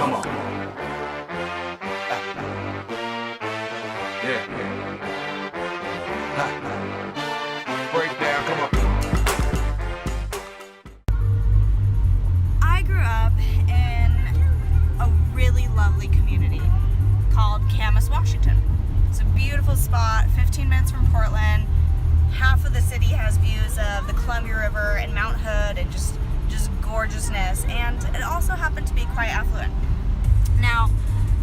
come on. Yeah. Break down, come on. I grew up in a really lovely community called Camas, Washington. It's a beautiful spot, 15 minutes from Portland. Half of the city has views of the Columbia River and Mount Hood and just gorgeousness, and it also happened to be quite affluent. Now,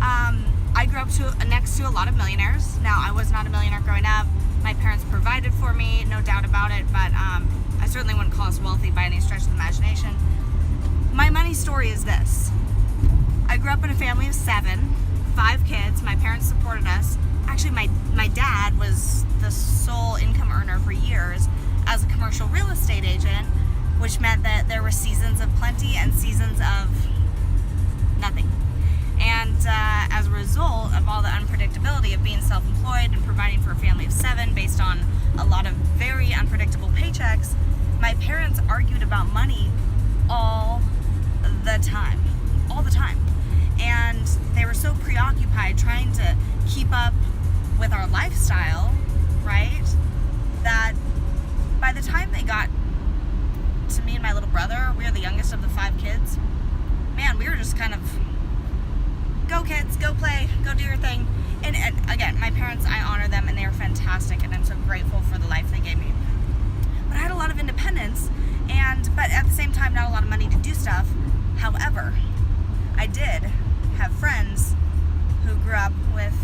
I grew up next to a lot of millionaires. Now, I was not a millionaire growing up. My parents provided for me, no doubt about it, but I certainly wouldn't call us wealthy by any stretch of the imagination. My money story is this. I grew up in a family of 7, 5 kids. My parents supported us. Actually, my dad was the sole income earner for years as a commercial real estate agent, which meant that there were seasons of plenty and seasons of nothing. And as a result of all the unpredictability of being self-employed and providing for a family of 7 based on a lot of very unpredictable paychecks, my parents argued about money all the time. And they were so preoccupied trying to keep up with our lifestyle, right, that by the time they got to me and my little brother, we were the youngest of the 5 kids, man, we were just kind of, go kids, go play, go do your thing. And again, my parents, I honor them, and they are fantastic, and I'm so grateful for the life they gave me. But I had a lot of independence, but at the same time, not a lot of money to do stuff. However, I did have friends who grew up with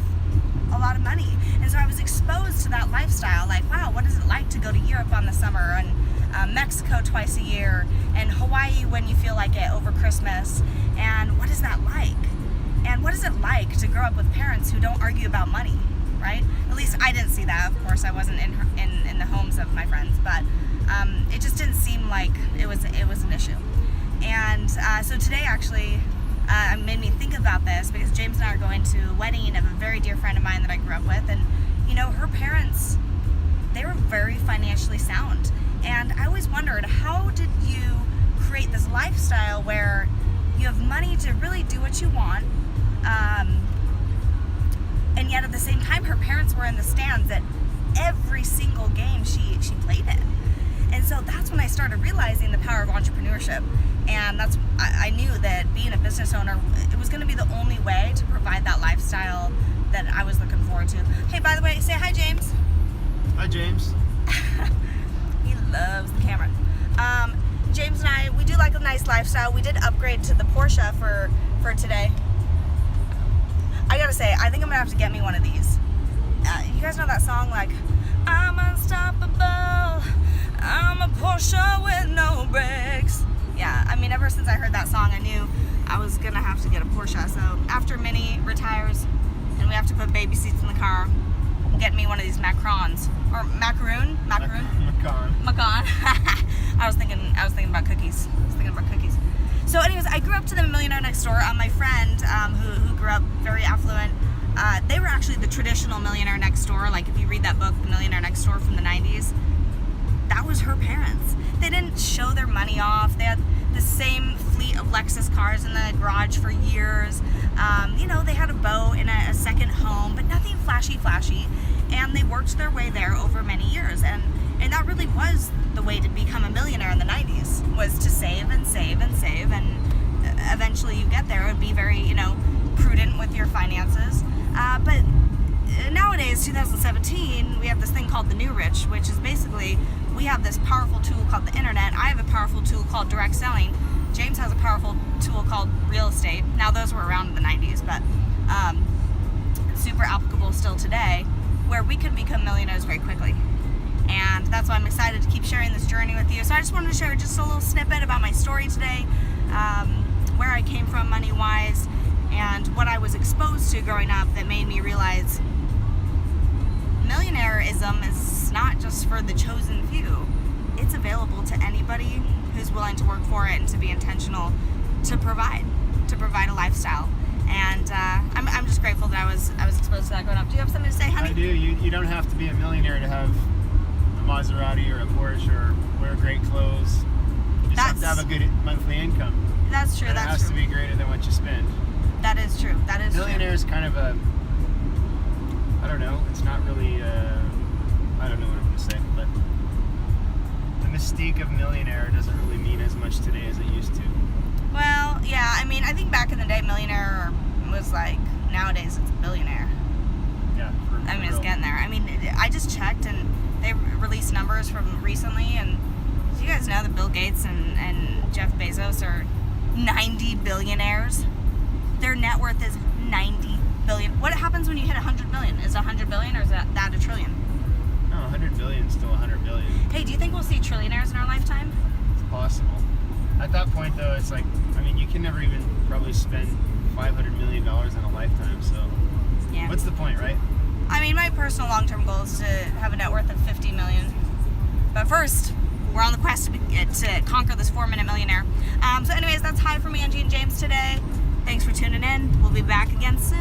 a lot of money. And so I was exposed to that lifestyle, like, wow, what is it like to go to Europe on the summer, and Mexico twice a year, and Hawaii when you feel like it over Christmas, and what is that like? And what is it like to grow up with parents who don't argue about money, right? At least I didn't see that. Of course, I wasn't in the homes of my friends, but it just didn't seem like it was an issue. And so today actually made me think about this, because James and I are going to a wedding of a very dear friend of mine that I grew up with, and her parents, they were very financially sound. And I always wondered, how did you create this lifestyle where you have money to really do what you want, and yet at the same time her parents were in the stands at every single game she played in. And so that's when I started realizing the power of entrepreneurship, and I knew that being a business owner, it was going to be the only way to provide that lifestyle that I was looking forward to. Hey, by the way, say hi, James. Hi, James. He loves the camera. James and I, we do like a nice lifestyle. We did upgrade to the Porsche for today. I gotta say, I think I'm gonna have to get me one of these. You guys know that song, like, I'm unstoppable, I'm a Porsche with no brakes. Yeah, I mean, ever since I heard that song, I knew I was gonna have to get a Porsche. So after Minnie retires and we have to put baby seats in the car, get me one of these Macrons, or macaroon. Macan. I was thinking about cookies. So anyways, I grew up to the Millionaire Next Door. My friend who grew up very affluent, they were actually the traditional Millionaire Next Door. Like, if you read that book, The Millionaire Next Door from the 90s, that was her parents. They didn't show their money off. They had the same fleet of Lexus cars in the garage for years. They had a boat and a second home, but nothing flashy. And they worked their way there over many years. And that really was the way to become a millionaire in the 90s, was to save and save and save. And eventually you get there. It would be very, prudent with your finances. But nowadays, 2017, we have this thing called the new rich, which is basically, we have this powerful tool called the internet. I have a powerful tool called direct selling. James has a powerful tool called real estate. Now, those were around in the 90s, but super applicable still today, where we could become millionaires very quickly. And that's why I'm excited to keep sharing this journey with you. So I just wanted to share just a little snippet about my story today, where I came from money-wise, and what I was exposed to growing up that made me realize millionaireism is not just for the chosen few. It's available to anybody who's willing to work for it and to be intentional to provide a lifestyle. And I'm just grateful that I was exposed to that growing up. Do you have something to say, honey? I do. You don't have to be a millionaire to have a Maserati or a Porsche or wear great clothes. You just have to have a good monthly income. That's true. And it has to be greater than what you spend. That is true. That is Millionaire is kind of a, I don't know, it's not really, I don't know what I'm going to say, but the mystique of millionaire doesn't really mean as much today as it used to. Well, yeah, I mean, I think back in the day, millionaire was like, nowadays it's billionaire. Yeah, I mean, it's getting there. I mean, I just checked and they released numbers from recently, and do you guys know that Bill Gates and Jeff Bezos are 90 billionaires? Their net worth is 90 billion. What happens when you hit 100 billion? Is it 100 billion or is that a trillion? No, 100 billion is still 100 billion. Hey, do you think we'll see trillionaires in our lifetime? It's possible. At that point, though, it's like, I mean, you can never even probably spend $500 million in a lifetime, so Yeah. what's the point, right? I mean, my personal long-term goal is to have a net worth of 50 million. But first, we're on the quest to conquer this 4-minute millionaire. So anyways, that's hi from Angie and James today. Thanks for tuning in. We'll be back again soon.